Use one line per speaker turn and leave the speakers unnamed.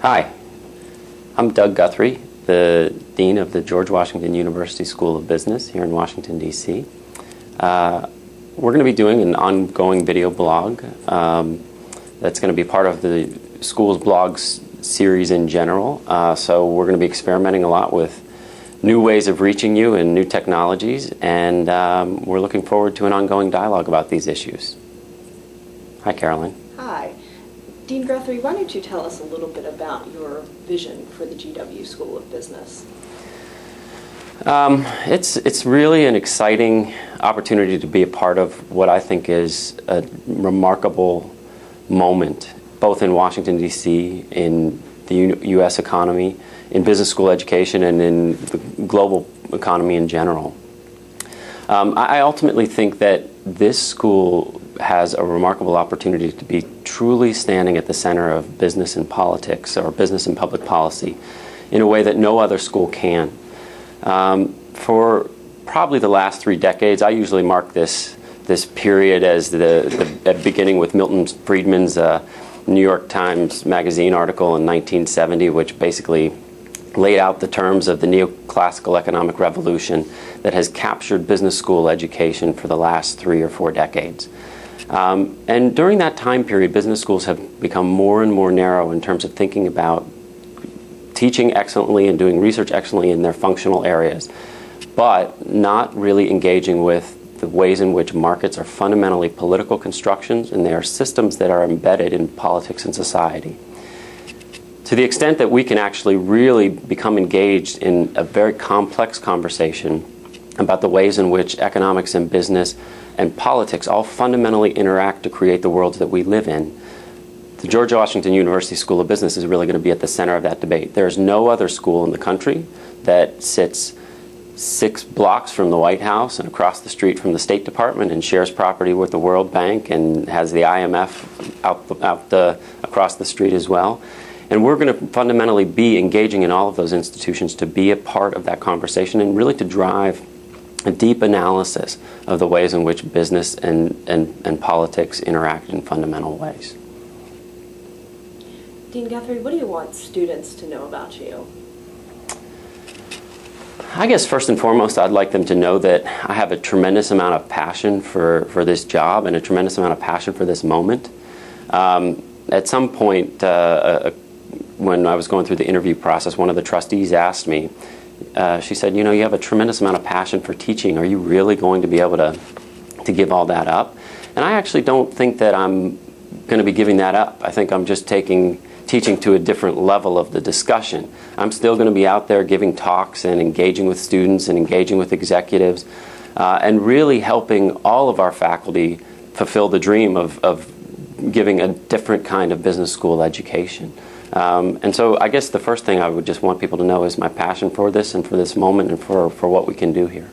Hi, I'm Doug Guthrie, the Dean of the George Washington University School of Business here in Washington, D.C. We're going to be doing an ongoing video blog that's going to be part of the school's blogs series in general. So we're going to be experimenting a lot with new ways of reaching you and new technologies, and we're looking forward to an ongoing dialogue about these issues. Hi, Carolyn.
Hi. Dean Guthrie, why don't you tell us a little bit about your vision for the GW School of Business?
It's really an exciting opportunity to be a part of what I think is a remarkable moment, both in Washington, D.C., in the U.S. economy, in business school education, and in the global economy in general. I ultimately think that this school has a remarkable opportunity to be truly standing at the center of business and politics, or business and public policy, in a way that no other school can. For probably the last 3 decades, I usually mark this period as the beginning with Milton Friedman's New York Times Magazine article in 1970, which basically laid out the terms of the neoclassical economic revolution that has captured business school education for the last 3 or 4 decades. And during that time period, business schools have become more and more narrow in terms of thinking about teaching excellently and doing research excellently in their functional areas, but not really engaging with the ways in which markets are fundamentally political constructions, and they are systems that are embedded in politics and society. To the extent that we can actually really become engaged in a very complex conversation about the ways in which economics and business and politics all fundamentally interact to create the worlds that we live in, the George Washington University School of Business is really going to be at the center of that debate. There is no other school in the country that sits 6 blocks from the White House and across the street from the State Department and shares property with the World Bank and has the IMF across the street as well. And we're going to fundamentally be engaging in all of those institutions to be a part of that conversation and really to drive a deep analysis of the ways in which business and politics interact in fundamental ways.
Dean Guthrie, what do you want students to know about you?
I guess first and foremost, I'd like them to know that I have a tremendous amount of passion for this job and a tremendous amount of passion for this moment. At some point, when I was going through the interview process, one of the trustees asked me, she said, you know, you have a tremendous amount of passion for teaching. Are you really going to be able to give all that up? And I actually don't think that I'm going to be giving that up. I think I'm just taking teaching to a different level of the discussion. I'm still going to be out there giving talks and engaging with students and engaging with executives and really helping all of our faculty fulfill the dream of giving a different kind of business school education. And so I guess the first thing I would just want people to know is my passion for this and for this moment and for what we can do here.